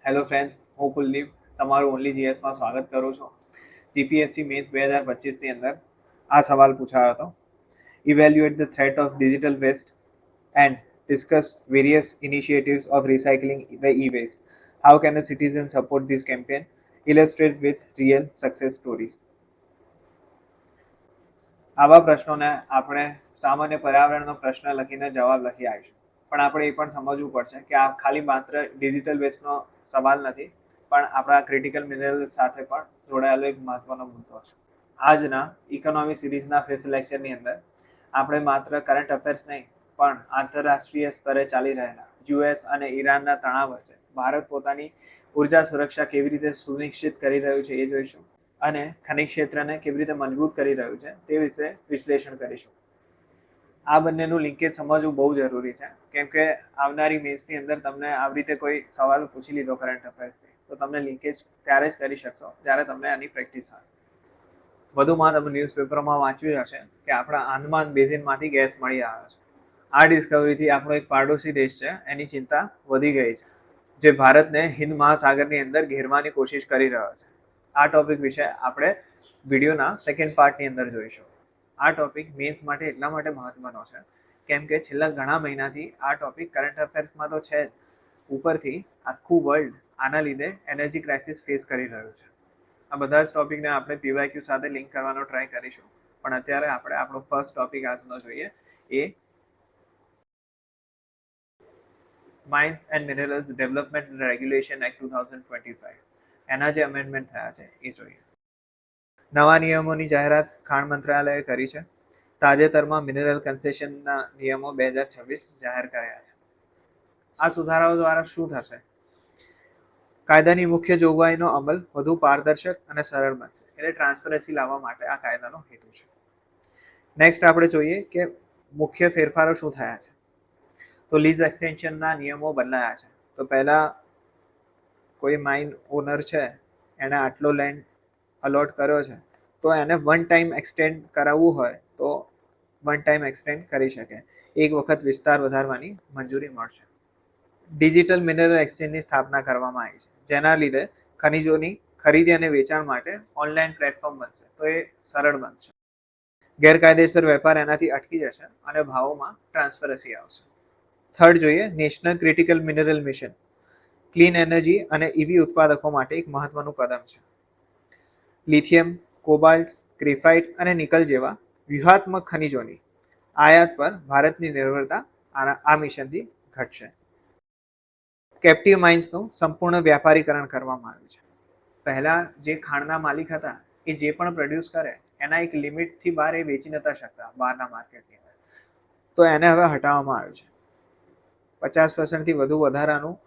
Hello friends, હું કુલદીપ તમારું only જીએસમાં સ્વાગત કરું છું. જીપીએસસી મેન્સ 2025ની અંદર આ સવાલ પૂછાયો હતો. Evaluate the threat of digital waste and discuss various initiatives of recycling the e waste. How can a citizen support this campaign? Illustrate with real success stories. આવા પ્રશ્નોને આપણે સામાન્ય પર્યાવરણનો પ્રશ્ન લખીને જવાબ લખી આવીશું. પણ આપણે એ પણ સમજવું પડશે કે આ ખાલી માત્ર ડિજિટલ વેસ્ટનો સવાલ નથી, પણ આપણા ક્રિટિકલ મિનરલ સાથે પણ જોડાયેલો એક મહત્વનો મુદ્દો છે. આજના ઇકોનોમી સિરીઝના 5th લેક્ચરની અંદર આપણે માત્ર કરંટ અફેર્સ નહીં, પણ આંતરરાષ્ટ્રીય સ્તરે ચાલી રહેલા યુએસ અને ઈરાનના તણાવ વચ્ચે ભારત પોતાની ઉર્જા સુરક્ષા કેવી રીતે સુનિશ્ચિત કરી રહ્યું છે એ જોઈશું, અને ખનિજ ક્ષેત્રને કેવી રીતે મજબૂત કરી રહ્યું છે તે વિશે વિશ્લેષણ કરીશું. આ બંનેનું લિંકેજ સમજવું બહુ જરૂરી છે, કેમ કે આવનારી મેન્સની અંદર તમને આવી રીતે કોઈ સવાલ પૂછી લીધો કરંટ અફેર્સથી, તો તમે લિંકેજ ત્યારે જ કરી શકશો જ્યારે તમને આની પ્રેક્ટિસ હોય. વધુમાં તમે ન્યૂઝપેપરમાં વાંચ્યું હશે કે આપણા આંદમાન બેઝિનમાંથી ગેસ મળી આવ્યો છે. આ ડિસ્કવરીથી આપણો એક પાડોશી દેશ છે એની ચિંતા વધી ગઈ છે, જે ભારતને હિન્દ મહાસાગરની અંદર ઘેરવાની કોશિશ કરી રહ્યો છે. આ ટોપિક વિશે આપણે વિડીયોના સેકન્ડ પાર્ટની અંદર જોઈશું. આ ટોપિક મેન્સ માટે એટલા માટે મહત્વનો છે કેમ કે છેલ્લા ઘણા મહિનાથી આ ટોપિક કરંટ અફેર્સમાં તો છે જ, ઉપરથી આખું વર્લ્ડ આના લીધે એનર્જી ક્રાઇસિસ ફેસ કરી રહ્યું છે. આ બધા જ ટોપિકને આપણે પીવાયક્યુ સાથે લિંક કરવાનો ટ્રાય કરીશું, પણ અત્યારે આપણે આપણો ફર્સ્ટ ટોપિક આજનો જોઈએ, એ mines and minerals development regulation act 2025, એના જે અમેન્ડમેન્ટ થયા છે એ જોઈએ. નવા નિયમોની જાહેરાત ખાણ મંત્રાલયે કરી છે. તાજેતરમાં મિનરલ કન્સેશનના નિયમો 2026 જાહેર કર્યા છે. આ સુધારાઓ દ્વારા શું થશે? કાયદાની મુખ્ય જોગવાઈનો અમલ વધુ પારદર્શક અને સરળ બનશે, એટલે ટ્રાન્સપરન્સી લાવવા માટે આ કાયદાનો હેતુ છે. નેક્સ્ટ આપણે જોઈએ કે મુખ્ય ફેરફારો શું થયા છે. તો લીઝ એક્સટેન્શનના નિયમો બદલાયા છે. તો પહેલા કોઈ માઇન ઓનર છે, એને આટલો લેન્ડ અલોટ કર્યો છે, તો એને વન ટાઈમ એક્સટેન્ડ કરાવવું હોય તો વન ટાઈમ એક્સટેન્ડ કરી શકે. એક વખત વિસ્તાર વધારવાની મંજૂરી મળશે. ડિજિટલ મિનરલ એક્સચેન્જની સ્થાપના કરવામાં આવી છે, જેના લીધે ખનિજોની ખરીદી અને વેચાણ માટે ઓનલાઈન પ્લેટફોર્મ બનશે, તો એ સરળ બનશે. ગેરકાયદેસર વેપાર એનાથી અટકી જશે અને ભાવોમાં ટ્રાન્સપરન્સી આવશે. થર્ડ જોઈએ, national critical mineral mission clean energy અને ઈવી ઉત્પાદકો માટે એક મહત્વનું કદમ છે. લિથિયમ, કોબાલ્ટ, ગ્રેફાઇટ અને નિકલ જેવા વ્યૂહાત્મક ખનિજોની આયાત પર ભારતની નિર્ભરતા આ મિશનથી ઘટશે. કેપ્ટિવ માઇન્સનું સંપૂર્ણ વ્યાપારીકરણ કરવામાં આવ્યું છે. પહેલા જે ખાણના માલિક હતા એ જે પણ પ્રોડ્યુસ કરે એના એક લિમિટથી બહાર એ વેચી નતા શકતા બહારના માર્કેટની અંદર, તો એને હવે હટાવવામાં આવ્યું છે. 50%થી વધુ વધારાનું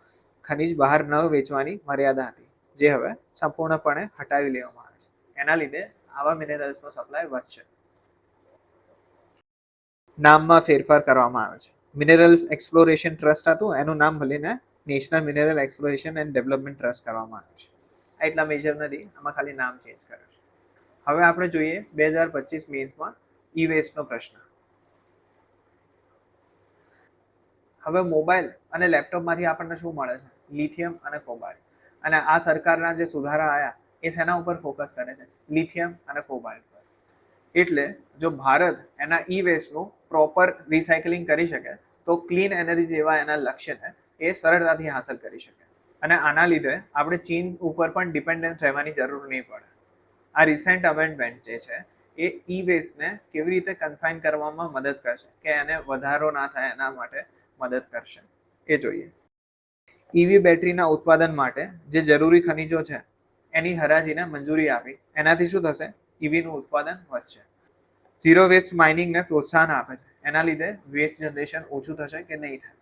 ખનિજ બહાર ન વેચવાની મર્યાદા હતી, જે હવે સંપૂર્ણપણે હટાવી લેવામાં આવે છે. એના લીધે આવા મિનરલ્સનો સપ્લાય વધશે. નામમાં ફેરફાર કરવામાં આવે છે. મિનરલ્સ એક્સપ્લોરેશન ટ્રસ્ટ હતું, એનું નામ બદલીને national mineral exploration and development trust કરવામાં આવ્યું છે. આ એટલા મેજર નથી, આમાં ખાલી નામ ચેન્જ કર્યું છે. હવે આપણે જોઈએ 2025 મેન્સમાં ઈ વેસ્ટનો પ્રશ્ન. હવે મોબાઈલ અને લેપટોપમાંથી આપણને શું મળે છે? લિથિયમ અને કોબાલ્ટ. અને આ સરકારના જે સુધારા આવ્યા એ શેના ઉપર ફોકસ કરે છે? લિથિયમ અને કોબાલ્ટ પર. એટલે જો ભારત એના ઈ વેસ્ટનું પ્રોપર રિસાયકલિંગ કરી શકે તો ક્લીન એનર્જી જેવા એના લક્ષ્યને એ સરળતાથી હાંસલ કરી શકે, અને આના લીધે આપણે ચીન ઉપર પણ ડિપેન્ડન્ટ રહેવાની જરૂર નહીં પડે. આ રિસેન્ટ અમેન્ડમેન્ટ જે છે એ ઈ વેસ્ટને કેવી રીતે કન્ફાઇન કરવામાં મદદ કરશે, કે એને વધારો ના થાય એના માટે મદદ કરશે, એ જોઈએ. ઈવી બેટરીના ઉત્પાદન માટે જે જરૂરી ખનિજો છે એની હરાજીને મંજૂરી આપી, એનાથી શું થશે? ઈવીનું ઉત્પાદન વધશે. ઝીરો વેસ્ટ માઇનિંગને પ્રોત્સાહન આપે છે, એના લીધે વેસ્ટ જનરેશન ઓછું થશે કે નહીં થાય.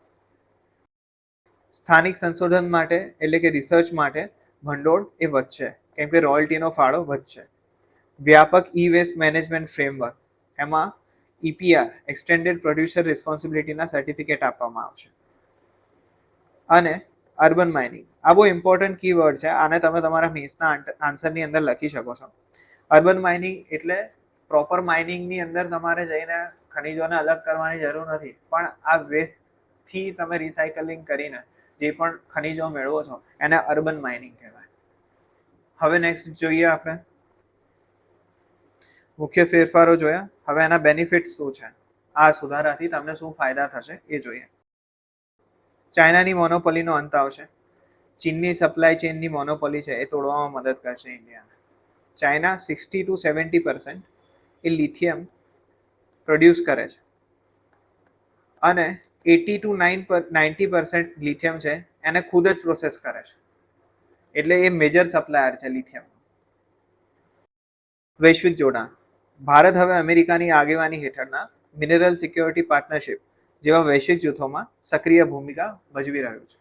સ્થાનિક સંશોધન માટે એટલે કે રિસર્ચ માટે ભંડોળ એ વધશે, કેમ કે રોયલ્ટીનો ફાળો વધશે. વ્યાપક ઈ વેસ્ટ મેનેજમેન્ટ ફ્રેમવર્ક, એમાં EPR એક્સટેન્ડેડ પ્રોડ્યુસર રિસ્પોન્સિબિલિટીના સર્ટિફિકેટ આપવામાં આવશે. અને અર્બન માઇનિંગ, આ બહુ ઇમ્પોર્ટન્ટ કીવર્ડ છે, આને તમે તમારા મેન્સના આન્સરની અંદર લખી શકો છો. અર્બન માઇનિંગ એટલે પ્રોપર માઇનિંગની અંદર તમારે જઈને ખનિજોને અલગ કરવાની જરૂર નથી, પણ આ વેસ્ટથી તમે રિસાયકલિંગ કરીને જે પણ ખનિજો મેળવો છો એને અર્બન માઇનિંગ કહેવાય. હવે નેક્સ્ટ જોઈએ આપણે મુખ્ય ફેરફારો જોયા. હવે એના બેનિફિટ્સ શું છે, આ સુધારાથી તમને શું ફાયદા થશે એ જોઈએ. ચાઇનાની મોનોપોલીનો અંત આવશે. ચીનની સપ્લાય ચેનની મોનોપોલી છે એ તોડવામાં મદદ કરશે ઇન્ડિયાને. ચાઇના 60-70% એ લિથિયમ પ્રોડ્યુસ કરે છે અને 80-90% લિથિયમ છે એને ખુદ જ પ્રોસેસ કરે છે, એટલે એ મેજર સપ્લાયર છે લિથિયમ. વૈશ્વિક જોડાણ. ભારત હવે અમેરિકાની આગેવાની હેઠળના મિનરલ સિક્યોરિટી પાર્ટનરશિપ જેવા વૈશ્વિક જૂથોમાં સક્રિય ભૂમિકા ભજવી રહ્યું છે.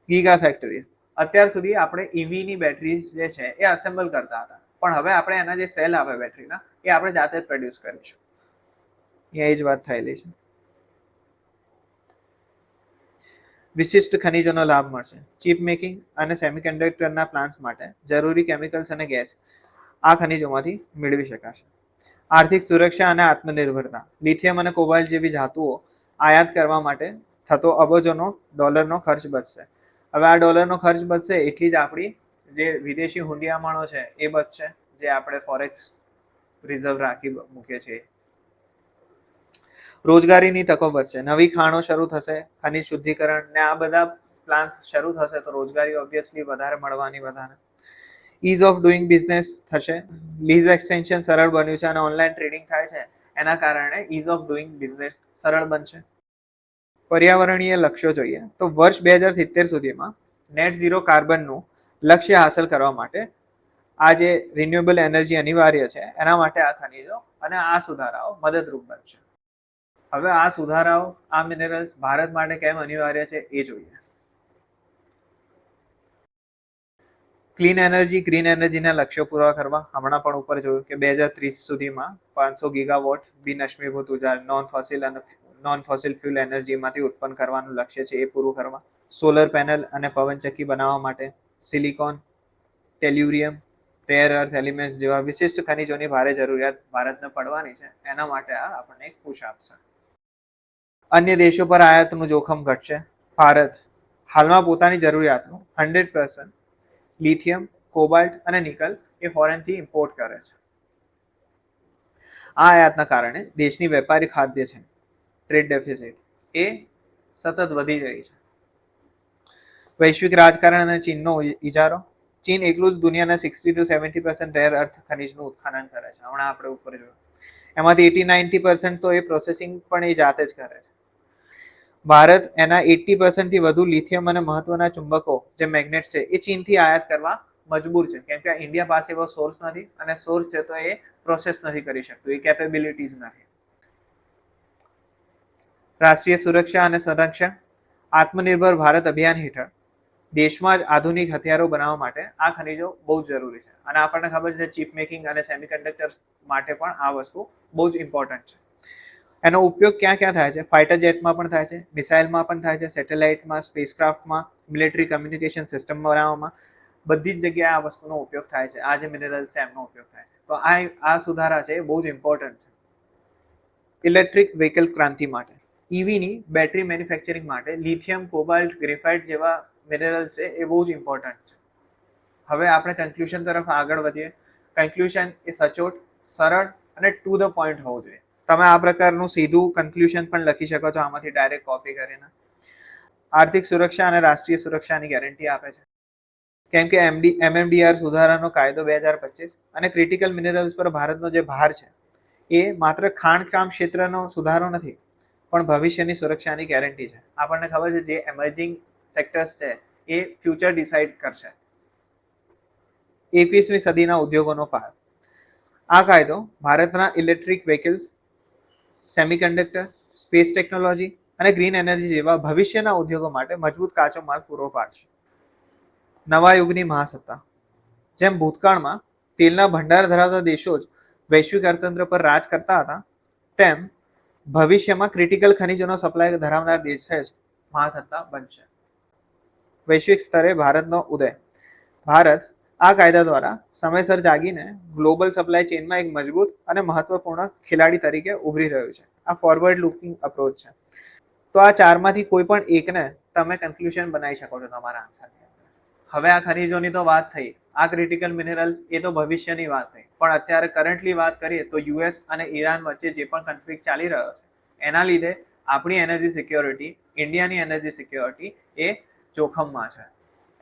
Giga factories. અત્યાર સુધી આપણે ઈવીની બેટરીઝ જે છે એ અસેમ્બલ કરતા હતા, પણ હવે આપણે એના જે સેલ આવે બેટરીના એ આપણે જાતે જ પ્રોડ્યુસ કરીશું. અહીંયા એ જ વાત થયેલી છે. વિશિષ્ટ ખનિજોનો લાભ મળશે. ચિપ મેકિંગ અને સેમિકન્ડક્ટરના પ્લાન્ટ્સ માટે જરૂરી કેમિકલ્સ અને ગેસ આ ખનિજોમાંથી મેળવી શકાશે. આર્થિક સુરક્ષા અને આત્મનિર્ભરતા. લિથિયમ અને કોબાલ્ટ જેવી ધાતુઓ આયાત કરવા માટે થતો અબજોનો ડોલરનો ખર્ચ બચશે. હવે આ ડોલરનો ખર્ચ બચશે એટલી જ આપણી જે વિદેશી હુંડિયામણો છે એ બચશે, જે આપણે ફોરેક્સ રિઝર્વ રાખી મૂકીએ છીએ. રોજગારીની તકો વધશે. નવી ખાણો શરૂ થશે, ખનિજ શુદ્ધિકરણ ને આ બધા પ્લાન્સ શરૂ થશે તો રોજગારી ઓબ્વિયસલી વધારે મળવાની વધારે. ઇઝ ઓફ ડુઈંગ બિઝનેસ થશે. લીઝ એક્સટેન્શન સરળ બન્યું છે અને ઓનલાઈન ટ્રેડિંગ થાય છે એના કારણે ઇઝ ઓફ ડુઈંગ બિઝનેસ સરળ બનશે. પર્યાવરણીય લક્ષ્યો જોઈએ તો વર્ષ 2070 સુધીમાં નેટ ઝીરો કાર્બનનું લક્ષ્ય હાંસલ કરવા માટે આ જે રિન્યુએબલ એનર્જી અનિવાર્ય છે એના માટે આ ખનિજો અને આ સુધારાઓ મદદરૂપ બનશે. હવે આ સુધારાઓ, આ મિનરલ્સ ભારત માટે કેમ અનિવાર્ય છે એ જોઈએ. ક્લીન એનર્જી, ગ્રીન એનર્જીના લક્ષ્યો પૂરા કરવા. હમણાં પણ ઉપર જોયું કે 2030 સુધીમાં 500 ગીગાવોટ બિનઅશ્મિભૂત ઉર્જા નોન ફોસિલ ફ્યુલ એનર્જીમાંથી ઉત્પન્ન કરવાનું લક્ષ્ય છે એ પૂરું કરવા. સોલર પેનલ અને પવનચક્કી બનાવવા માટે સિલિકોન, ટેલ્યુરિયમ, રેર અર્થ એલિમેન્ટ જેવા વિશિષ્ટ ખનિજોની ભારે જરૂરિયાત ભારતને પડવાની છે, એના માટે આ આપણને એક પુશ આપશે. અન્ય દેશો પર આયાતનું જોખમ ઘટશે. ભારત હાલમાં પોતાની જરૂરિયાતનું 100% લિથિયમ, કોબાલ્ટ અને નિકલ એ ફોરેનથી ઇમ્પોર્ટ કરે છે. આ આયાતના કારણે દેશની વેપારી ખાદ્ય છે ટ્રેડ ડેફિસિટ એ સતત વધી રહી છે. વૈશ્વિક રાજકારણ અને ચીનનો ઇજારો. ચીન એકલું જ દુનિયાના 60-70% રેર અર્થ ખનિજનું ઉત્ખનન કરે છે. હમણાં આપણે ઉપર જોયું એમાંથી 80-90% તો એ પ્રોસેસિંગ પણ એ જાતે જ કરે છે. ભારત એના 80% થી વધુ લિથિયમ અને મહત્વના ચુંબકો જે મેગ્નેટ છે એ ચીનથી આયાત કરવા મજબૂર છે, કેમ કે ઇન્ડિયા પાસે એવો સોર્સ નથી અને સોર્સ છે તો એ પ્રોસેસ નથી કરી શકતું, એ કેપેબિલિટીઝ નથી. રાષ્ટ્રીય સુરક્ષા અને સંરક્ષણ. આત્મનિર્ભર ભારત અભિયાન હેઠળ દેશમાં જ આધુનિક હથિયારો બનાવવા માટે આ ખનિજો બહુ જ જરૂરી છે અને આપણને ખબર છે ચિપ મેકિંગ અને સેમિકન્ડક્ટર્સ માટે પણ આ વસ્તુ બહુ જ ઇમ્પોર્ટન્ટ છે. એનો ઉપયોગ ક્યાં ક્યાં થાય છે? ફાઇટર જેટમાં પણ થાય છે, મિસાઇલમાં પણ થાય છે, સેટેલાઇટમાં, સ્પેસક્રાફ્ટમાં, મિલિટરી કમ્યુનિકેશન સિસ્ટમ બનાવવામાં, બધી જ જગ્યાએ આ વસ્તુનો ઉપયોગ થાય છે. આ જે મિનરલ્સ છે એમનો ઉપયોગ થાય છે. તો આ સુધારા છે એ બહુ જ ઇમ્પોર્ટન્ટ છે. ઇલેક્ટ્રિક વ્હીકલ ક્રાંતિ માટે. ઈવીની બેટરી મેન્યુફેક્ચરિંગ માટે લિથિયમ, કોબાલ્ટ, ગ્રેફાઇટ જેવા મિનરલ્સ છે એ બહુ જ ઇમ્પોર્ટન્ટ છે. હવે આપણે કન્ક્લુઝન તરફ આગળ વધીએ. કન્ક્લુઝન એ સચોટ, સરળ અને ટુ ધ પોઈન્ટ હોવું જોઈએ. તમે આ પ્રકારનું સીધું કન્ક્લુઝન પણ લખી શકો છો આમાંથી ડાયરેક્ટ કોપી કરીને. આર્થિક સુરક્ષા અને રાષ્ટ્રીય સુરક્ષાની ગેરંટી આપે છે, કેમ કે MMDR સુધારાનો કાયદો 2025 અને ક્રિટિકલ મિનરલ્સ પર ભારતનો જે ભાર છે એ માત્ર ખાણકામ ક્ષેત્રનો સુધારો નથી, પણ ભવિષ્યની સુરક્ષાની ગેરંટી છે. આપણને ખબર છે જે એમર્જિંગ સેક્ટર્સ છે એ ફ્યુચર ડિસાઇડ કરશે. 21મી સદીના ઉદ્યોગોનો પાયો. આ કાયદો ભારતના electric vehicles, semiconductor, space technology અને ગ્રીન એનર્જી જેવા ભવિષ્યના ઉદ્યોગો માટે મજબૂત કાચો માલ પૂરો પાડશે. નવા યુગની મહાસત્તા. જેમ ભૂતકાળમાં તેલના ભંડાર ધરાવતા દેશો જ વૈશ્વિક અર્થતંત્ર પર રાજ કરતા હતા, તેમ ભવિષ્યમાં ક્રિટિકલ ખનિજોનો સપ્લાય ધરાવનાર દેશ જ મહાસત્તા બનશે. વૈશ્વિક સ્તરે ભારતનો ઉદય. ભારત આ કાયદા દ્વારા સમયસર જાગીને ગ્લોબલ સપ્લાય ચેઇનમાં એક મજબૂત અને મહત્વપૂર્ણ ખેલાડી તરીકે ઉભરી રહ્યું છે. આ ફોરવર્ડ લુકિંગ અપ્રોચ છે. તો આ ચારમાંથી કોઈ પણ એકને તમે કન્ક્લુઝન બનાવી શકો છો તમારા આન્સરની અંદર. હવે આ ખનિજોની તો વાત થઈ, આ ક્રિટિકલ મિનરલ્સ એ તો ભવિષ્યની વાત થઈ, પણ અત્યારે કરન્ટલી વાત કરીએ તો યુએસ અને ઈરાન વચ્ચે જે પણ કન્ફ્લિક્ટ ચાલી રહ્યો છે એના લીધે આપણી એનર્જી સિક્યોરિટી, ઇન્ડિયાની એનર્જી સિક્યોરિટી એ જોખમમાં છે.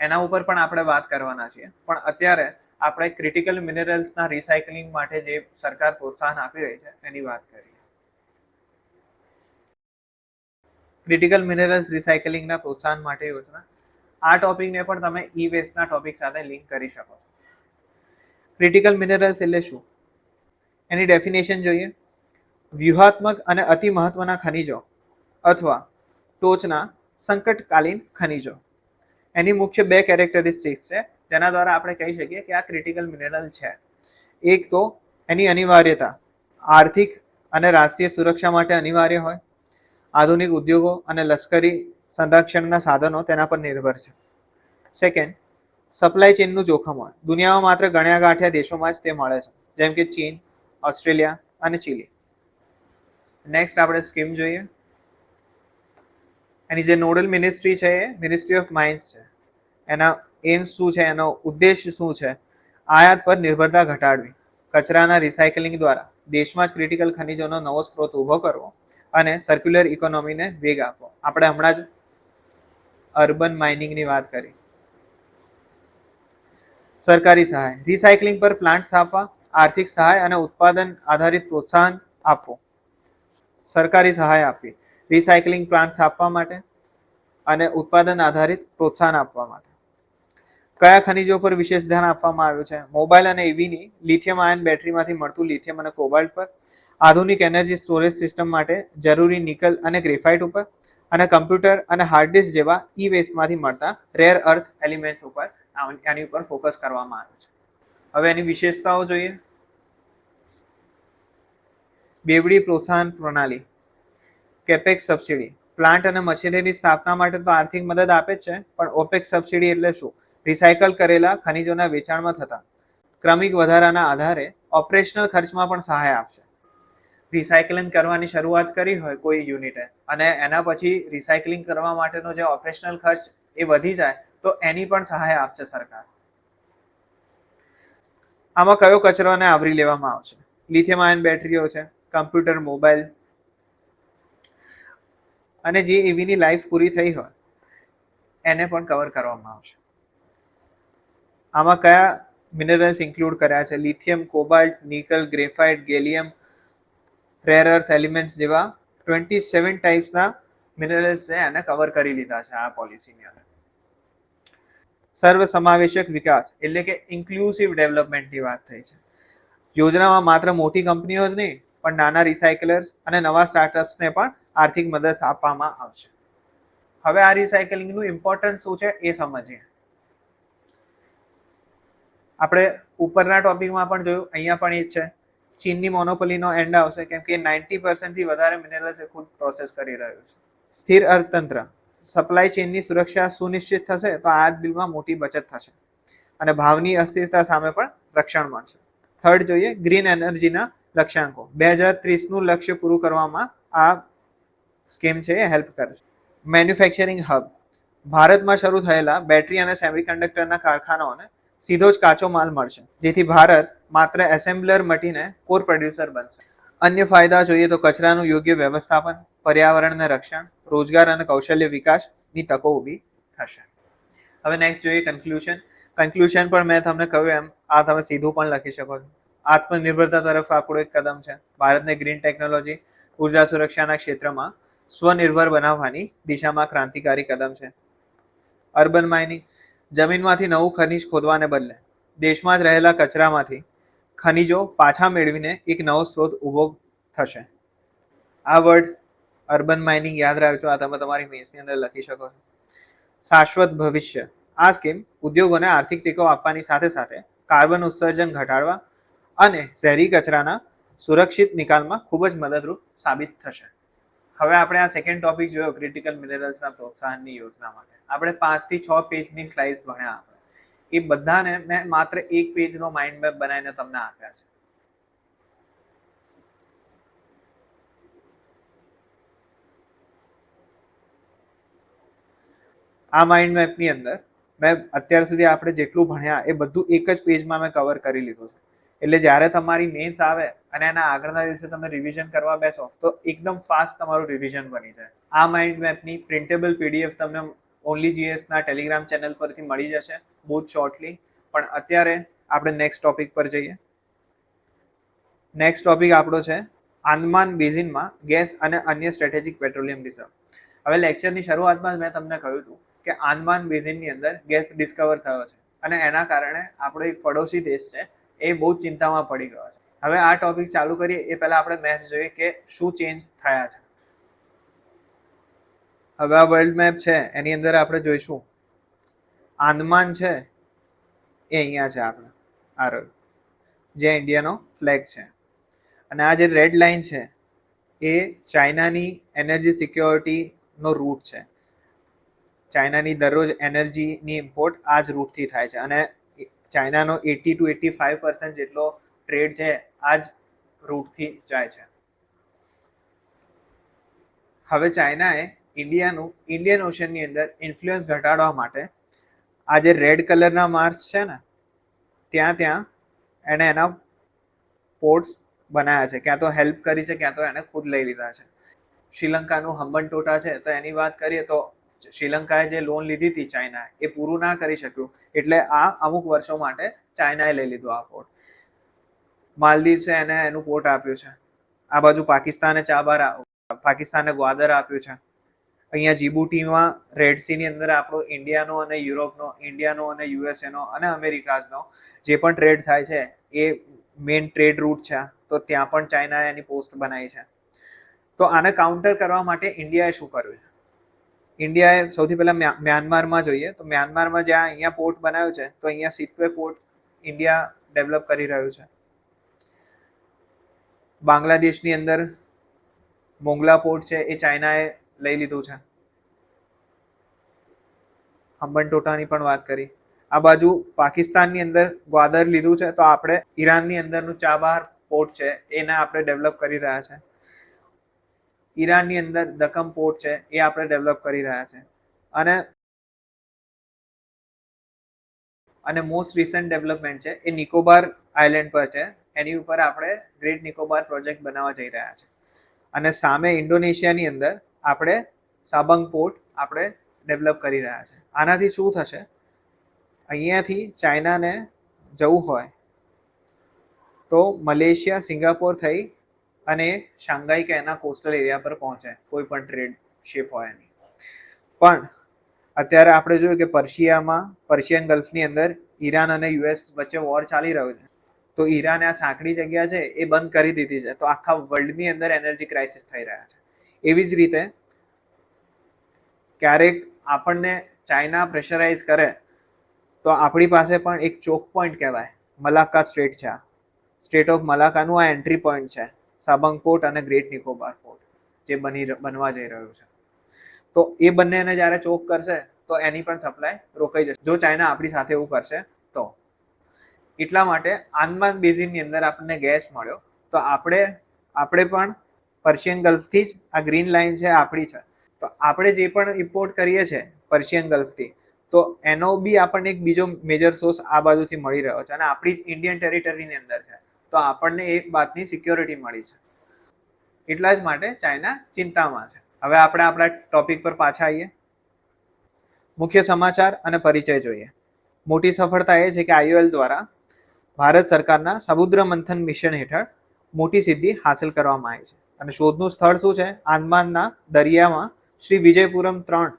એના ઉપર પણ આપણે વાત કરવાના છીએ. પણ અત્યારે આપણે ક્રિટિકલ મિનરલ્સના રિસાયકલિંગ માટે જે સરકાર પ્રોત્સાહન આપી રહી છે એની વાત કરીએ. ક્રિટિકલ મિનરલ્સ રિસાયકલિંગના પ્રોત્સાહન માટે યોજના, આ ટોપિકને પણ તમે ઈ વેસ્ટના ટોપિક સાથે લિંક કરી શકો છો. ક્રિટિકલ મિનરલ્સ એટલે શું, એની ડેફિનેશન જોઈએ. વ્યૂહાત્મક અને અતિ મહત્વના ખનિજો અથવા ટોચના સંકટકાલીન ખનિજો. એની મુખ્ય બે કેરેક્ટરિસ્ટિક્સ છે જેના દ્વારા આપણે કહી શકીએ કે આ ક્રિટિકલ મિનરલ છે. એક તો એની અનિવાર્યતા, આર્થિક અને રાષ્ટ્રીય સુરક્ષા માટે અનિવાર્ય હોય. આધુનિક ઉદ્યોગો અને લશ્કરી સંરક્ષણના સાધનો તેના પર નિર્ભર છે. સેકન્ડ, સપ્લાય ચેનનું જોખમ હોય. દુનિયામાં માત્ર ગણ્યા ગાંઠ્યા દેશોમાં જ તે મળે છે, જેમ કે ચીન, ઓસ્ટ્રેલિયા અને ચીલી. નેક્સ્ટ આપણે સ્કીમ જોઈએ. એની જે નોડલ મિનિસ્ટ્રી છે એ મિનિસ્ટ્રી ઓફ માઇન્સ છે. એના એમ શું છે, એનો ઉદ્દેશ શું છે? આયાત પર નિર્ભરતા ઘટાડવી, કચરાના રિસાયકલિંગ દ્વારા દેશમાં જ ક્રિટિકલ ખનિજોનો નવો સ્ત્રોત ઊભો કરવો અને સર્ક્યુલર ઇકોનોમીને વેગ આપવો. આપણે હમણાં જ અર્બન માઇનિંગની વાત કરી. સરકારી સહાય, રિસાયકલિંગ પર પ્લાન્ટ સ્થાપવા, આર્થિક સહાય અને ઉત્પાદન આધારિત પ્રોત્સાહન આપવું. સરકારી સહાય આપવી રિસાયકલિંગ પ્લાન્ટ સ્થાપવા માટે અને ઉત્પાદન આધારિત પ્રોત્સાહન આપવા માટે. કયા ખનિજો પર વિશેષ ધ્યાન આપવામાં આવ્યું છે? મોબાઈલ અને ઈવીની લિથિયમ આયન બેટરીમાંથી મળતું લિથિયમ અને કોબાલ્ટ પર, આધુનિક એનર્જી સ્ટોરેજ સિસ્ટમ માટે જરૂરી નિકલ અને ગ્રેફાઇટ ઉપર, અને કમ્પ્યુટર અને હાર્ડ ડિસ્ક જેવા ઈ વેસ્ટમાંથી મળતા રેર અર્થ એલિમેન્ટ્સ ઉપર આની ઉપર ફોકસ કરવામાં આવ્યું છે. હવે એની વિશેષતાઓ જોઈએ. બેવડી પ્રોત્સાહન પ્રણાલી, કેપેક્સ સબસિડી, પ્લાન્ટ અને મશીનરીની સ્થાપના માટે તો આર્થિક મદદ આપે જ છે, પણ ઓપેક્સ સબસિડી એટલે શું? રિસાયકલ કરેલા ખનિજોના વેચાણમાં થતા ક્રમિક વધારાના આધારે ઓપરેશનલ ખર્ચમાં પણ સહાય આપશે. રિસાયકલિંગ કરવાની શરૂઆત કરી હોય કોઈ યુનિટે અને એના પછી રિસાયકલિંગ કરવા માટેનો જે ઓપરેશનલ ખર્ચ એ વધી જાય તો એની પણ સહાય આપશે સરકાર. આમાં કયો કચરોને આવરી લેવામાં આવશે? લિથિયમ આયન બેટરીઓ છે, કમ્પ્યુટર, મોબાઈલ અને જે ઈવીની લાઈફ પૂરી થઈ હોય એને પણ કવર કરવામાં આવશે. આમાં કયા મિનરલ્સ ઇન્ક્લુડ કર્યા છે? Lithium, cobalt, nickel, graphite, gallium, rare earth elements જેવા 27 ટાઈપ્સના મિનરલ્સ છે એને કવર કરી લીધા છે આ પોલિસીની અંદર. સર્વસમાવેશક વિકાસ એટલે કે ઇન્ક્લુસિવ ડેવલપમેન્ટની વાત થઈ છે. યોજનામાં માત્ર મોટી કંપનીઓ જ નહીં, પણ નાના રિસાયકલર્સ અને નવા સ્ટાર્ટઅપ્સને પણ આર્થિક મદદ આપવામાં આવશે. હવે આ રિસાયકલિંગનું ઇમ્પોર્ટન્સ શું છે એ સમજીએ. આપણે ઉપરના ટોપિકમાં પણ જોયું, અહીંયા પણ એ જ છે. ચીનની મોનોપોલીનો એન્ડ આવશે કેમ કે 90% થી વધારે મિનરલ્સ એ ખુદ પ્રોસેસ કરી રહ્યું છે. સ્થિર અર્થતંત્ર, સપ્લાય ચેનની સુરક્ષા સુનિશ્ચિત થશે તો આયાત બિલમાં મોટી બચત થશે અને ભાવની અસ્થિરતા સામે પણ રક્ષણ મળશે. થર્ડ જોઈએ, ગ્રીન એનર્જીના લક્ષ્યાંકો. 2030નું લક્ષ્ય પૂરું કરવામાં આ સ્કીમ છે એ હેલ્પ કરશે. મેન્યુફેક્ચરિંગ હબ, ભારતમાં શરૂ થયેલા બેટરી અને સેમિકન્ડક્ટરના કારખાનાઓને સીધો જ કાચો માલ મળશે, જેથી ભારત માત્ર એસેમ્બલર મટીને કોર પ્રોડ્યુસર બનશે. અન્ય ફાયદા જોઈએ તો કચરાનું યોગ્ય વ્યવસ્થાપન, પર્યાવરણને રક્ષણ, રોજગાર અને કૌશલ્ય વિકાસની તકો ઊભી થશે. હવે નેક્સ્ટ જોઈએ કન્ક્લુઝન. કન્ક્લુઝન પણ મેં તમને કહ્યું એમ આ તમે સીધું પણ લખી શકો છો. આત્મનિર્ભરતા તરફ આપણું એક કદમ છે. ભારતને ગ્રીન ટેકનોલોજી, ઉર્જા સુરક્ષાના ક્ષેત્રમાં સ્વનિર્ભર બનાવવાની દિશામાં ક્રાંતિકારી કદમ છે. અર્બન માઇનિંગ, જમીનમાંથી નવું ખનિજ ખોદવાને બદલે દેશમાં જ રહેલા કચરામાંથી ખનિજો પાછા મેળવીને એક નવો સ્ત્રોત ઊભો થશે. આ વર્ડ અર્બન માઇનિંગ યાદ રાખજો, આ તમે તમારી મેન્સની અંદર લખી શકો છો. શાશ્વત ભવિષ્ય, આ સ્કીમ ઉદ્યોગોને આર્થિક ટેકો આપવાની સાથે સાથે કાર્બન ઉત્સર્જન ઘટાડવા અને ઝેરી કચરાના સુરક્ષિત નિકાલમાં ખૂબ જ મદદરૂપ સાબિત થશે. હવે આપણે આ સેકન્ડ ટોપિક જોયો, ક્રિટિકલ મિનરલ્સના પ્રોત્સાહનની યોજના માટે. આપણે 5 થી 6 પેજની સ્લાઇડ્સ ભણ્યા. આપણે એ બધાને મેં માત્ર એક પેજનો માઇન્ડ મેપ બનાવીને તમને આપ્યા છે. આ માઇન્ડ મેપની અંદર મેં અત્યાર સુધી આપણે જેટલું ભણ્યા એ બધું એક જ પેજમાં મેં કવર કરી લીધું છે. એટલે જ્યારે તમારી મેન્સ આવે અને એના આગળના દિવસે તમે રિવિઝન કરવા બેસો તો એકદમ ફાસ્ટ તમારું રિવિઝન બની જાય. આ માઇન્ડ મેપની પ્રિન્ટેબલ પીડીએફ તમને ઓનલી જીએસના ટેલિગ્રામ ચેનલ પરથી મળી જશે બહુ જ શોર્ટલી. પણ અત્યારે આપણે નેક્સ્ટ ટોપિક પર જઈએ. નેક્સ્ટ ટોપિક આપણો છે આંદમાન બેઝિનમાં ગેસ અને અન્ય સ્ટ્રેટેજિક પેટ્રોલિયમ રિઝર્વ. હવે લેક્ચરની શરૂઆતમાં જ મેં તમને કહ્યું હતું કે આંદમાન બેઝિનની અંદર ગેસ ડિસ્કવર થયો છે અને એના કારણે આપણો એક પડોશી દેશ છે એ બહુ જ ચિંતામાં પડી ગયો છે. હવે આ ટોપિક ચાલુ કરીએ એ પહેલા આપણે મેપ જોઈએ કે શું ચેન્જ થયા છે. હવે આ વર્લ્ડ મેપ છે એની અંદર આપણે જોઈશું આંદમાન છે એ અહીંયા છે આપણે આ રહ્યું જે ઇન્ડિયાનો ફ્લેગ છે અને આ જે રેડ લાઇન છે એ ચાઇનાની એનર્જી સિક્યોરિટીનો રૂટ છે. ચાઇનાની દરરોજ એનર્જીની ઇમ્પોર્ટ આ જ રૂટથી થાય છે અને ચાઇનાનો 80 to 85% જેટલો ટ્રેડ છે આ જ રૂટથી જાય છે. હવે ચાઇનાએ ઇન્ડિયન ઓશનની અંદર ઇન્ફ્લુઅન્સ ઘટાડવા માટે આ જે રેડ કલરના માર્ક્સ છે ને ત્યાં એને એના પોર્ટ્સ બનાવ્યા છે, ક્યાં તો હેલ્પ કરી છે ક્યાં તો એને ખુદ લઈ લીધા છે. શ્રીલંકાનું હમ્બનટોટા છે તો એની વાત કરીએ તો શ્રીલંકાએ જે લોન લીધી હતી ચાઇનાએ એ પૂરું ના કરી શક્યું એટલે આ અમુક વર્ષો માટે ચાઇનાએ લઈ લીધું આ પોર્ટ. માલદીવ્સે એને એનું પોર્ટ આપ્યું છે. આ બાજુ પાકિસ્તાને ગ્વાદર આપ્યું છે. અહીંયા જીબુટીમાં રેડ સીની અંદર આપણો ઇન્ડિયાનો અને યુરોપનો, ઇન્ડિયાનો અને યુએસએનો અને અમેરિકાનો જે પણ ટ્રેડ થાય છે એ મેઇન ટ્રેડ રૂટ છે. તો ત્યાં પણ ચાઇનાએ એની પોસ્ટ બનાવી છે. તો આને કાઉન્ટર કરવા માટે ઇન્ડિયાએ શું કર્યું? ઇન્ડિયાએ સૌથી પહેલા મ્યાનમારમાં જોઈએ તો મ્યાનમારમાં જ્યાં અહીંયા પોર્ટ બનાવ્યું છે તો અહીંયા સિટવે પોર્ટ ઇન્ડિયા ડેવલપ કરી રહ્યું છે. બાંગ્લાદેશની અંદર મોંગલા પોર્ટ છે એ ચાઇનાએ લઈ લીધું છે. હમ્બનટોટાની પણ વાત કરી. આ બાજુ પાકિસ્તાનની અંદર ગ્વાદર લીધું છે તો આપણે ઈરાનની અંદરનું ચાબહાર પોર્ટ છે એને આપણે ડેવલપ કરી રહ્યા છે. ઈરાનની અંદર દકમ પોર્ટ છે એ આપણે ડેવલપ કરી રહ્યા છે. અને મોસ્ટ રિસન્ટ ડેવલપમેન્ટ છે એ નિકોબાર આઇલેન્ડ પર છે. એની ઉપર આપણે ગ્રેટ નિકોબાર પ્રોજેક્ટ બનાવવા જઈ રહ્યા છે. અને સામે ઇન્ડોનેશિયાની અંદર આપણે સાબંગ પોર્ટ આપણે ડેવલપ કરી રહ્યા છે. આનાથી શું થશે? અહીંયાથી ચાઇનાને જવું હોય તો મલેશિયા, સિંગાપોર થઈ અને શાંઘાઈ કે એના કોસ્ટલ એરિયા પર પહોંચે કોઈ પણ ટ્રેડ શિપ હોય એની. પણ અત્યારે આપણે જોયું કે પર્શિયન ગલ્ફની અંદર ઈરાન અને યુએસ વચ્ચે વોર ચાલી રહ્યો છે. તો ઈરાને આ સાંકડી જગ્યા છે એ બંધ કરી દીધી છે. તો આખા વર્લ્ડની અંદર એનર્જી ક્રાઇસિસ થઈ રહ્યા છે. એવી જ રીતે ક્યારેક આપણને ચાઇના પ્રેશરાઇઝ કરે તો આપણી પાસે પણ એક ચોક પોઈન્ટ કહેવાય મલાક્કા સ્ટ્રેટ છે. આ સ્ટેટ ઓફ મલાક્કાનું આ એન્ટ્રી પોઈન્ટ છે સાબંગ પોર્ટ અને ગ્રેટ નિકોબાર પોર્ટ જે બનવા જઈ રહ્યું છે. તો એ બંનેને જ્યારે ચોક કરશે તો એની પણ સપ્લાય રોકાઈ જશે જો ચાઇના આપણી સાથે એવું કરશે તો. એટલા માટે આંદમાન બેઝિનની અંદર આપણને ગેસ મળ્યો તો આપણે પણ પર્શિયન ગલ્ફથી જ આ ગ્રીન લાઇન છે આપણી છે. તો આપણે જે પણ ઇમ્પોર્ટ કરીએ છીએ પર્શિયન ગલ્ફથી તો એનો બી આપણને એક બીજો મેજર સોર્સ આ બાજુથી મળી રહ્યો છે અને આપણી ઇન્ડિયન ટેરિટરીની અંદર છે. તો આપણને એક વાતની સિક્યોરિટી મળી છે. એટલા જ માટે ચાઇના ચિંતામાં છે. હવે આપણે આપણા ટોપિક પર પાછા આવીએ. મુખ્ય સમાચાર અને પરિચય જોઈએ. મોટી સફળતા એ છે કે IOL દ્વારા ભારત સરકારના સમુદ્ર મંથન મિશન હેઠળ મોટી સિદ્ધિ હાંસલ કરવામાં આવી છે. અને શોધનું સ્થળ શું છે? આંદમાનના દરિયામાં શ્રી વિજયપુરમ 3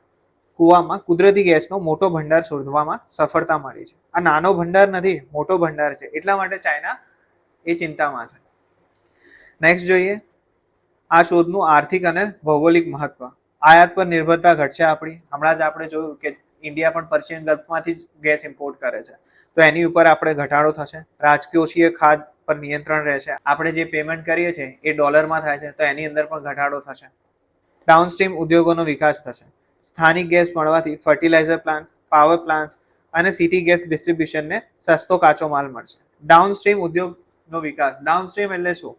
કુવામાં કુદરતી ગેસનો મોટો ભંડાર શોધવામાં સફળતા મળી છે. આ નાનો ભંડાર નથી, મોટો ભંડાર છે. એટલા માટે ચાઇના એ ચિંતામાં છે. નેક્સ્ટ જોઈએ આ શોધનું આર્થિક અને ભૌગોલિક મહત્વ. આયાત પર નિર્ભરતા ઘટશે આપણી. હમણાં જ આપણે જોયું કે ઇન્ડિયા પણ પર્શિયન ગલ્ફમાંથી જ ગેસ ઇમ્પોર્ટ કરે છે. તો એની ઉપર આપણે ઘટાડો થશે. રાજકોષીય ખાધ પર નિયંત્રણ રહેશે. આપણે જે પેમેન્ટ કરીએ છીએ એ ડોલરમાં થાય છે તો એની અંદર પણ ઘટાડો થશે. ડાઉનસ્ટ્રીમ ઉદ્યોગોનો વિકાસ થશે. સ્થાનિક ગેસ મળવાથી ફર્ટિલાઇઝર પ્લાન્ટ, પાવર પ્લાન્ટ અને સિટી ગેસ ડિસ્ટ્રીબ્યુશનને સસ્તો કાચો માલ મળશે. ડાઉનસ્ટ્રીમ ઉદ્યોગનો વિકાસ. ડાઉનસ્ટ્રીમ એટલે શું?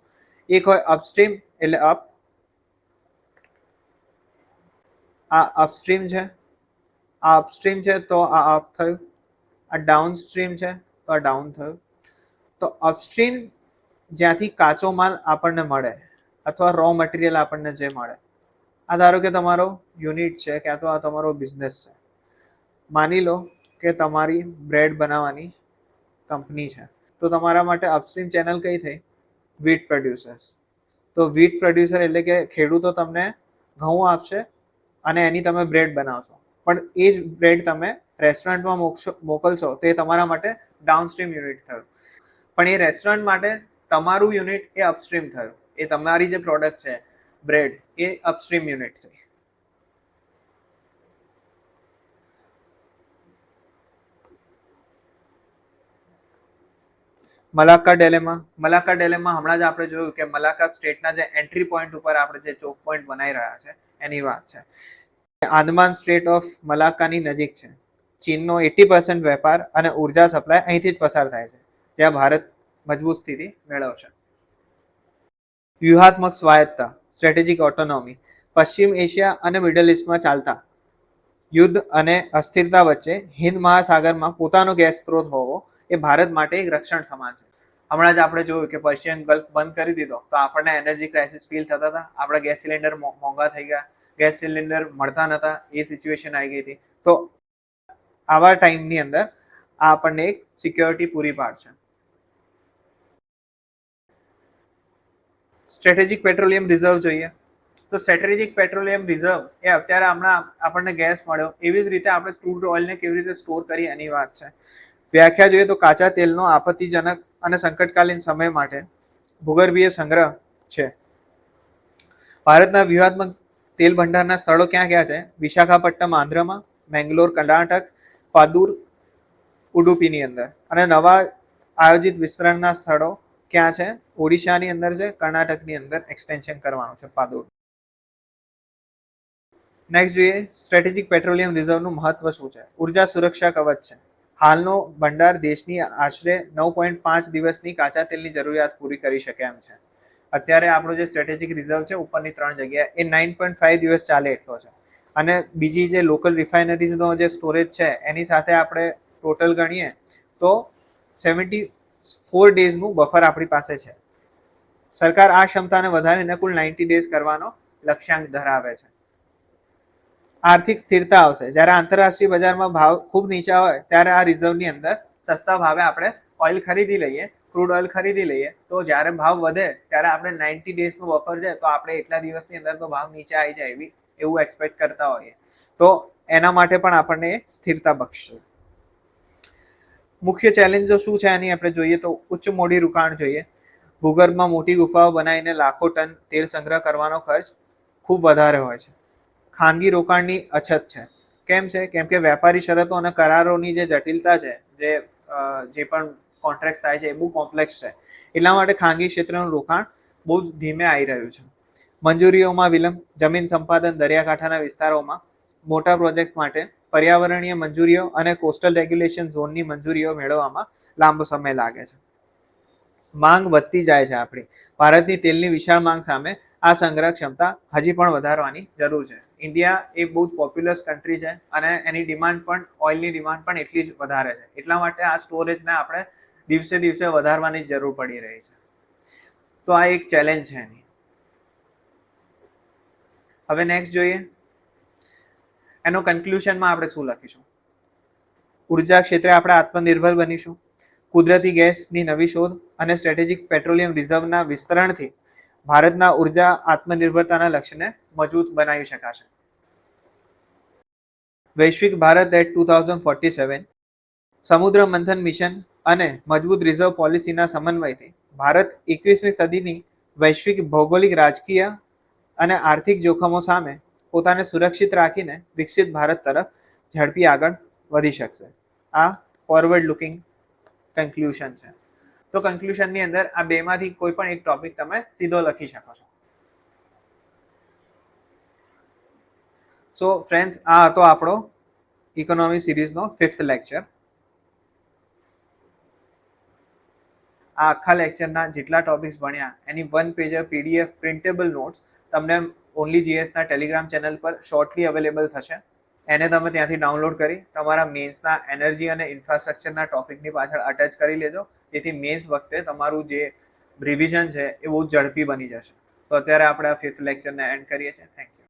એક હોય અપસ્ટ્રીમ એટલે આ અપસ્ટ્રીમ છે આ અપસ્ટ્રીમ છે તો આ અપ થયું, આ ડાઉન સ્ટ્રીમ છે તો આ ડાઉન થયું. તો અપસ્ટ્રીમ જ્યાંથી કાચો માલ આપણને મળે અથવા રો મટીરિયલ આપણને જે મળે, આ ધારો કે તમારો યુનિટ છે ક્યાં તો આ તમારો બિઝનેસ છે. માની લો કે તમારી બ્રેડ બનાવવાની કંપની છે, તો તમારા માટે અપસ્ટ્રીમ ચેનલ કઈ થઈ? વીટ પ્રોડ્યુસર્સ. તો વીટ પ્રોડ્યુસર એટલે કે ખેડૂતો તમને ઘઉં આપશે અને એની તમે બ્રેડ બનાવશો, પણ એ જ બ્રેડ તમે રેસ્ટોરન્ટમાં મોકલશો તો એ તમારા માટે ડાઉનસ્ટ્રીમ યુનિટ થયું. પણ એ રેસ્ટોરન્ટ માટે તમારું યુનિટ એ અપસ્ટ્રીમ થયું. એ તમારી જે પ્રોડક્ટ છે બ્રેડ એ અપસ્ટ્રીમ યુનિટ થઈ. મલાક્કા ડેલેમાં હમણાં જ આપણે જોયું કે મલાક્કા સ્ટેટના જે એન્ટ્રી પોઈન્ટ ઉપર આપણે જે ચોક પોઈન્ટ બનાવી રહ્યા છે એની વાત છે. આંદમાન સ્ટેટ ઓફ મલાક્કાની નજીક છે. ચીનનો 80% વેપાર અને ઉર્જા સપ્લાય અહીંથી જ પસાર થાય છે, જ્યાં ભારત મજબૂત સ્થિતિ મેળવશે. વ્યૂહાત્મક સ્વાયત્તતા, સ્ટ્રેટેજિક ઓટોનોમી. પશ્ચિમ એશિયા અને મિડલ ઇસ્ટમાં ચાલતા યુદ્ધ અને અસ્થિરતા વચ્ચે હિન્દ મહાસાગરમાં પોતાનો ગેસ સ્ત્રોત હોવો એ ભારત માટે એક રક્ષણ સમાન છે. હમણાં જ આપણે જોયું કે પર્શિયન ગલ્ફ બંધ કરી દીધો તો આપણને એનર્જી ક્રાઇસિસ ફીલ થતા હતા. આપણા ગેસ સિલિન્ડર મોંઘા થઈ ગયા, ગેસ સિલિન્ડર મળતા નતા, એ સિચ્યુએશન આવી ગઈ હતી. તો આવા ટાઈમની અંદર આ આપણને એક સિક્યોરિટી પૂરી પાડશે. સ્ટ્રેટેજિક પેટ્રોલિયમ રિઝર્વ જોઈએ તો સ્ટ્રેટેજિક પેટ્રોલિયમ રિઝર્વ એ અત્યારે હમણાં આપણને ગેસ મળ્યો, એવી જ રીતે આપણે ક્રૂડ ઓઇલને કેવી રીતે સ્ટોર કરીએ એની વાત છે. વ્યાખ્યા જોઈએ તો કાચા તેલનો આપત્તિજનક અને સંકટકાલીન સમય માટે ભૂગર્ભીય સંગ્રહ છે. ભારતના વ્યૂહાત્મક તેલ ભંડારના સ્થળો ક્યાં ક્યાં છે? વિશાખાપટ્ટનમ આંધ્રમાં, મેંગ્લોર કર્ણાટક, પાદુર ઉડુપીની અંદર. અને નવા આયોજિત વિસ્તરણના સ્થળો ક્યાં છે? ઓડિશાની અંદર છે, કર્ણાટકની અંદર એક્સટેન્શન કરવાનું છે પાદુર. નેક્સ્ટ જોઈએ સ્ટ્રેટેજિક પેટ્રોલિયમ રિઝર્વનું મહત્વ શું છે? ઉર્જા સુરક્ષા કવચ છે. હાલનો ભંડાર દેશની આશરે 9.5 દિવસની કાચા તેલની જરૂરિયાત પૂરી કરી શકે એમ છે. અત્યારે આપણો જે સ્ટ્રેટેજિક રિઝર્વ છે ઉપરની 3 જગ્યાએ એ 9.5 દિવસ ચાલે એટલો છે. અને બીજી જે લોકલ રિફાઇનરીઝનો જે સ્ટોરેજ છે એની સાથે આપણે ટોટલ ગણીએ તો 74 ડેઝનું બફર આપણી પાસે છે. સરકાર આ ક્ષમતાને વધારીને કુલ 90 ડેઝ કરવાનો લક્ષ્યાંક ધરાવે છે. આર્થિક સ્થિરતા આવશે જ્યારે આંતરરાષ્ટ્રીય બજારમાં ભાવ ખૂબ નીચા હોય ત્યારે આ રિઝર્વની અંદર સસ્તા ભાવે આપણે ઓઇલ ખરીદી લઈએ, ક્રૂડ ઓઇલ ખરીદી લઈએ, તો જ્યારે ભાવ વધે ત્યારે આપણે 90 ડેઝનું બફર છે તો આપણે એટલા દિવસની અંદર તો ભાવ નીચે આવી જાય એવું એક્સપેક્ટ કરતા હોઈએ. તો એના માટે પણ આપણને સ્થિરતા બક્ષશે. મુખ્ય ચેલેન્જો શું છે એની આપણે જોઈએ તો ઉચ્ચ મૂડી રોકાણ જોઈએ. ભૂગર્ભમાં મોટી ગુફાઓ બનાવીને લાખો ટન તેલ સંગ્રહ કરવાનો ખર્ચ ખૂબ વધારે હોય છે. ખાનગી રોકાણની અછત છે. કેમ છે? કેમ કે વેપારી શરતો અને કરારોની જે જટિલતા છે, જે પણ કોન્ટ્રાક્ટ થાય છે એ બહુ કોમ્પ્લેક્સ છે. એટલા માટે ખાનગી ક્ષેત્રનું રોકાણ બહુ જ ધીમે આવી રહ્યું છે. મંજૂરીઓમાં વિલંબ. જમીન સંપાદન, દરિયાકાંઠાના વિસ્તારોમાં મોટા પ્રોજેક્ટ માટે પર્યાવરણીય મંજૂરીઓ અને કોસ્ટલ રેગ્યુલેશન ઝોનની મંજૂરીઓ મેળવવામાં લાંબો સમય લાગે છે. માંગ વધતી જાય છે આપણી. ભારતની તેલની વિશાળ માંગ સામે આ સંગ્રહ ક્ષમતા હજી પણ વધારવાની જરૂર છે. ઇન્ડિયા એ બહુ જ પોપ્યુલસ કન્ટ્રી છે અને એની ડિમાન્ડ પણ ઓઇલની ડિમાન્ડ પણ એટલી જ વધારે છે. એટલા માટે આ સ્ટોરેજને આપણે દિવસે દિવસે વધારવાની જરૂર પડી રહી છે. તો આ એક ચેલેન્જ છે એની. હવે નેક્સ્ટ જોઈએ એનો કન્ક્લુઝનમાં આપણે શું લખીશું. ઉર્જા ક્ષેત્રે આપણે આત્મનિર્ભર બનીશું. કુદરતી ગેસની નવી શોધ અને સ્ટ્રેટેજિક પેટ્રોલિયમ રિઝર્વના વિસ્તરણથી ભારતના ઉર્જા આત્મનિર્ભરતાના લક્ષ્યને મજબૂત બનાવી શકાશે. વૈશ્વિક ભારત એટ 2047 સમુદ્ર મંથન મિશન અને મજબૂત રિઝર્વ પોલિસીના સમન્વયથી ભારત 21મી સદીની વૈશ્વિક ભૌગોલિક, રાજકીય અને આર્થિક જોખમો સામે પોતાને સુરક્ષિત રાખીને વિકસિત ભારત તરફ ઝડપી આગળ વધી શકશે. આ ફોરવર્ડ લુકિંગ કન્ક્લુઝન છે. તો કન્ક્લુઝનની અંદર આ બેમાંથી કોઈ પણ એક ટોપિક તમે સીધો લખી શકો છો. સો ફ્રેન્ડ્સ, આ હતો આપણો ઇકોનોમી સિરીઝનો 5th લેક્ચર. આ આખા લેક્ચરના જેટલા ટોપિક્સ ભણ્યા એની 1 પેજર PDF પ્રિન્ટેબલ નોટ્સ તમને ઓનલી GS ના ટેલિગ્રામ ચેનલ પર શોર્ટલી અવેલેબલ થશે. એને તમે ત્યાંથી ડાઉનલોડ કરી તમારા મેન્સના એનર્જી અને ઇન્ફ્રાસ્ટ્રક્ચરના ટોપિકની પાછળ અટેચ કરી લેજો, જેથી મેન્સ વખતે તમારું જે રિવિઝન છે એ બહુ ઝડપી બની જશે. તો અત્યારે આપણે આ 5th લેક્ચરને એન્ડ કરીએ છીએ. Thank you.